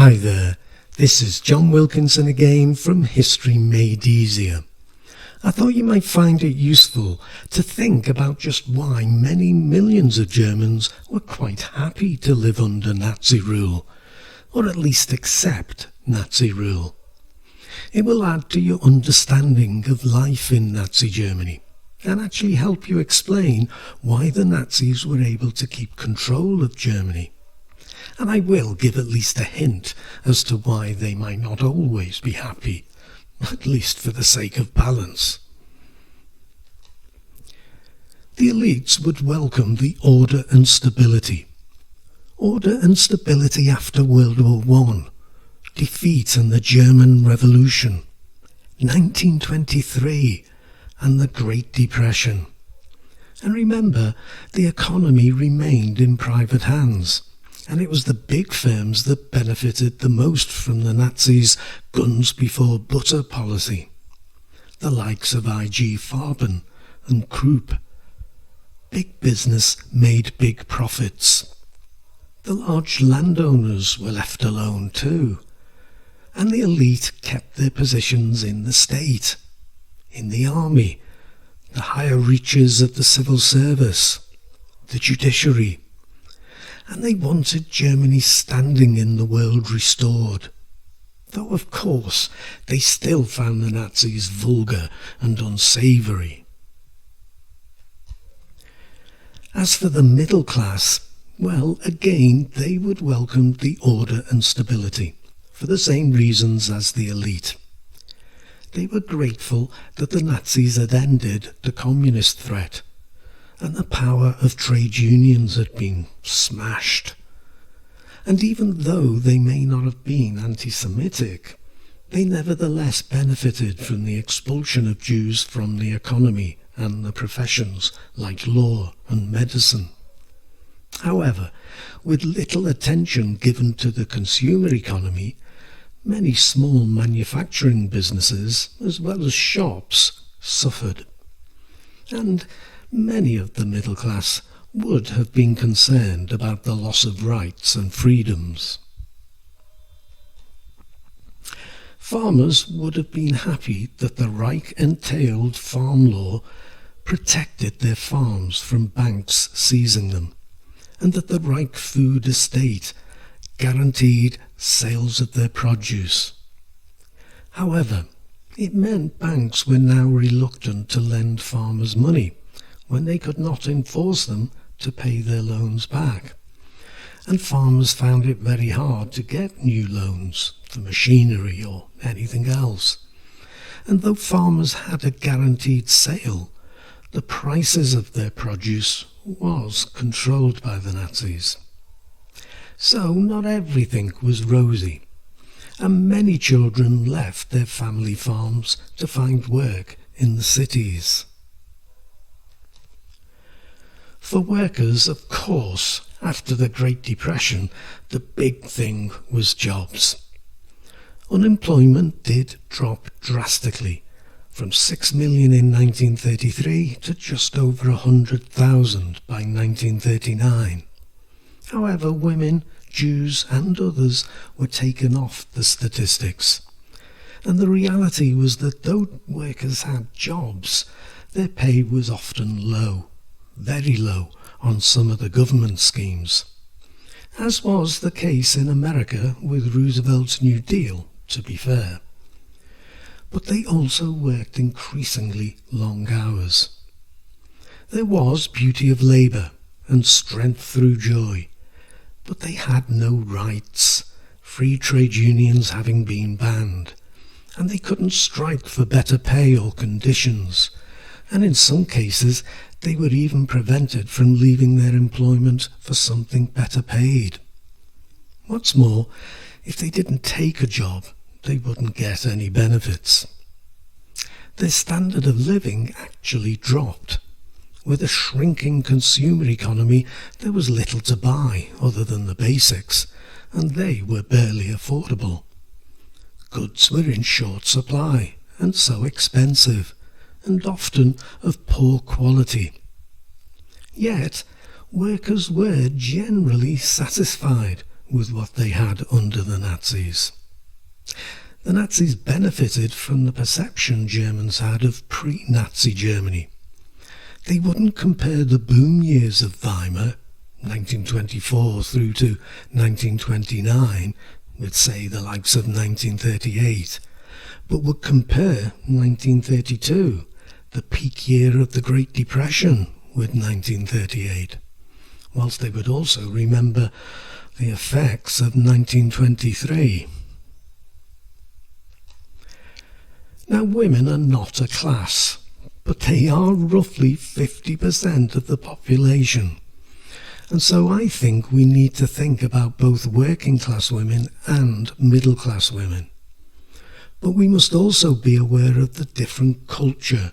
Hi there, this is John Wilkinson again from History Made Easier. I thought you might find it useful to think about just why many millions of Germans were quite happy to live under Nazi rule, or at least accept Nazi rule. It will add to your understanding of life in Nazi Germany and actually help you explain why the Nazis were able to keep control of Germany. And I will give at least a hint as to why they might not always be happy, at least for the sake of balance. The elites would welcome the order and stability. Order and stability after World War I, defeat and the German Revolution, 1923 and the Great Depression. And remember, the economy remained in private hands. And it was the big firms that benefited the most from the Nazis' guns before butter policy. The likes of IG Farben and Krupp. Big business made big profits. The large landowners were left alone too. And the elite kept their positions in the state, in the army, the higher reaches of the civil service, the judiciary. And they wanted Germany's standing in the world restored. Though, of course, they still found the Nazis vulgar and unsavoury. As for the middle class, well, again, they would welcome the order and stability, for the same reasons as the elite. They were grateful that the Nazis had ended the communist threat, and the power of trade unions had been smashed. And even though they may not have been anti-Semitic, they nevertheless benefited from the expulsion of Jews from the economy and the professions like law and medicine. However, with little attention given to the consumer economy, many small manufacturing businesses, as well as shops, suffered. And many of the middle class would have been concerned about the loss of rights and freedoms. Farmers would have been happy that the Reich-entailed farm law protected their farms from banks seizing them, and that the Reich food estate guaranteed sales of their produce. However, it meant banks were now reluctant to lend farmers money when they could not enforce them to pay their loans back. And farmers found it very hard to get new loans for machinery or anything else. And though farmers had a guaranteed sale, the prices of their produce was controlled by the Nazis. So not everything was rosy, and many children left their family farms to find work in the cities. For workers, of course, after the Great Depression, the big thing was jobs. Unemployment did drop drastically, from 6 million in 1933 to just over 100,000 by 1939. However, women, Jews and others were taken off the statistics. And the reality was that though workers had jobs, their pay was often low. Very low on some of the government schemes, as was the case in America with Roosevelt's New Deal, to be fair. But they also worked increasingly long hours. There was beauty of labour and strength through joy, but they had no rights, free trade unions having been banned, and they couldn't strike for better pay or conditions, and in some cases they were even prevented from leaving their employment for something better paid. What's more, if they didn't take a job, they wouldn't get any benefits. Their standard of living actually dropped. With a shrinking consumer economy, there was little to buy other than the basics, and they were barely affordable. Goods were in short supply, and so expensive, and often of poor quality. Yet, workers were generally satisfied with what they had under the Nazis. The Nazis benefited from the perception Germans had of pre-Nazi Germany. They wouldn't compare the boom years of Weimar, 1924 through to 1929, with, say, the likes of 1938, but would compare 1932, the peak year of the Great Depression, with 1938, whilst they would also remember the effects of 1923. Now, women are not a class, but they are roughly 50% of the population. And so I think we need to think about both working class women and middle class women. But we must also be aware of the different culture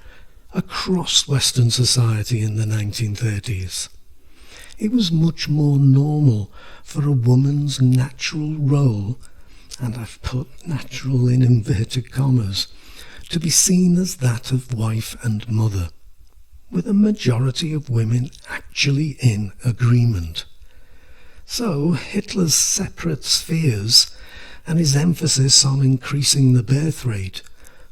across Western society in the 1930s. It was much more normal for a woman's natural role, and I've put natural in inverted commas, to be seen as that of wife and mother, with a majority of women actually in agreement. So Hitler's separate spheres and his emphasis on increasing the birth rate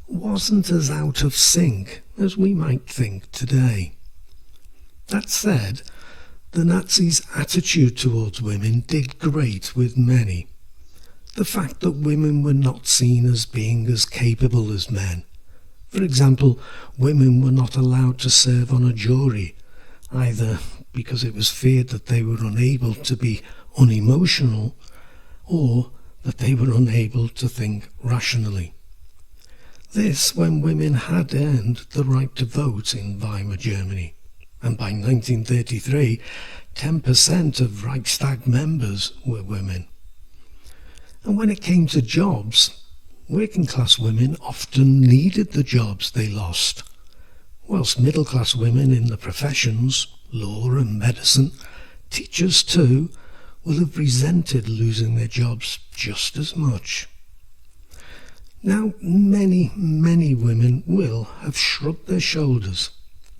wasn't as out of sync as we might think today. That said, the Nazis' attitude towards women did grate with many. The fact that women were not seen as being as capable as men. For example, women were not allowed to serve on a jury, either because it was feared that they were unable to be unemotional, or that they were unable to think rationally. This when women had earned the right to vote in Weimar Germany, and by 1933, 10% of Reichstag members were women. And when it came to jobs, working class women often needed the jobs they lost, whilst middle class women in the professions, law and medicine, teachers too, will have resented losing their jobs just as much. Now, many women will have shrugged their shoulders,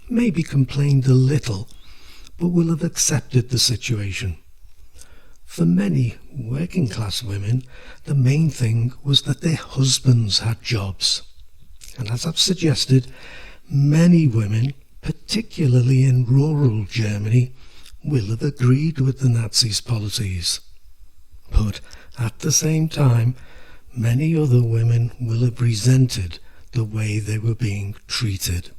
maybe complained a little, but will have accepted the situation. For many working class women, the main thing was that their husbands had jobs. And as I've suggested, many women, particularly in rural Germany, will have agreed with the Nazis' policies. But at the same time, many other women will have resented the way they were being treated.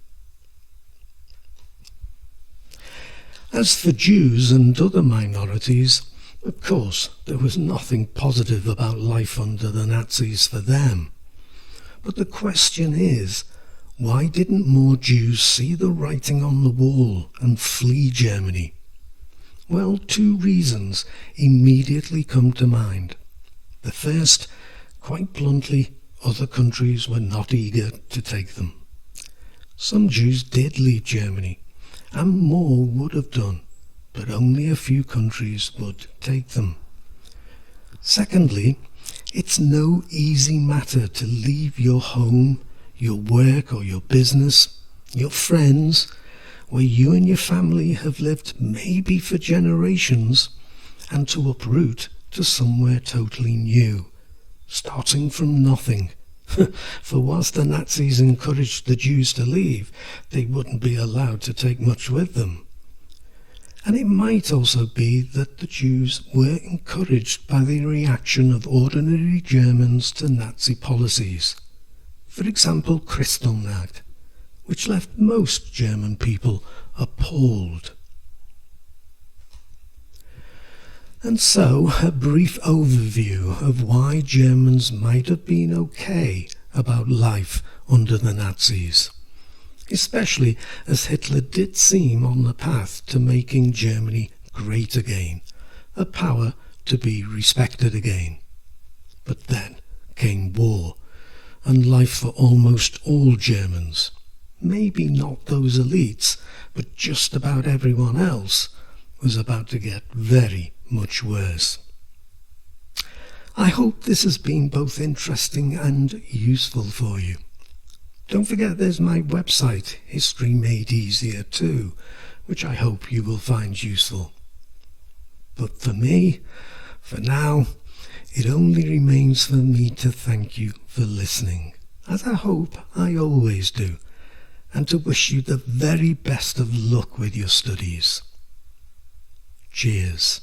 As for Jews and other minorities, of course, there was nothing positive about life under the Nazis for them. But the question is, why didn't more Jews see the writing on the wall and flee Germany? Well, two reasons immediately come to mind. The first, quite bluntly, other countries were not eager to take them. Some Jews did leave Germany, and more would have done, but only a few countries would take them. Secondly, it's no easy matter to leave your home, your work or your business, your friends, where you and your family have lived maybe for generations, and to uproot to somewhere totally new, starting from nothing. For whilst the Nazis encouraged the Jews to leave, they wouldn't be allowed to take much with them. And it might also be that the Jews were encouraged by the reaction of ordinary Germans to Nazi policies. For example, Kristallnacht, which left most German people appalled. And so, a brief overview of why Germans might have been okay about life under the Nazis, especially as Hitler did seem on the path to making Germany great again, a power to be respected again. But then came war, and life for almost all Germans, maybe not those elites, but just about everyone else, was about to get very much worse. I hope this has been both interesting and useful for you. Don't forget there's my website, History Made Easier too, which I hope you will find useful. But for me, For now, it only remains for me to thank you for listening, as I hope I always do, and to wish you the very best of luck with your studies. Cheers.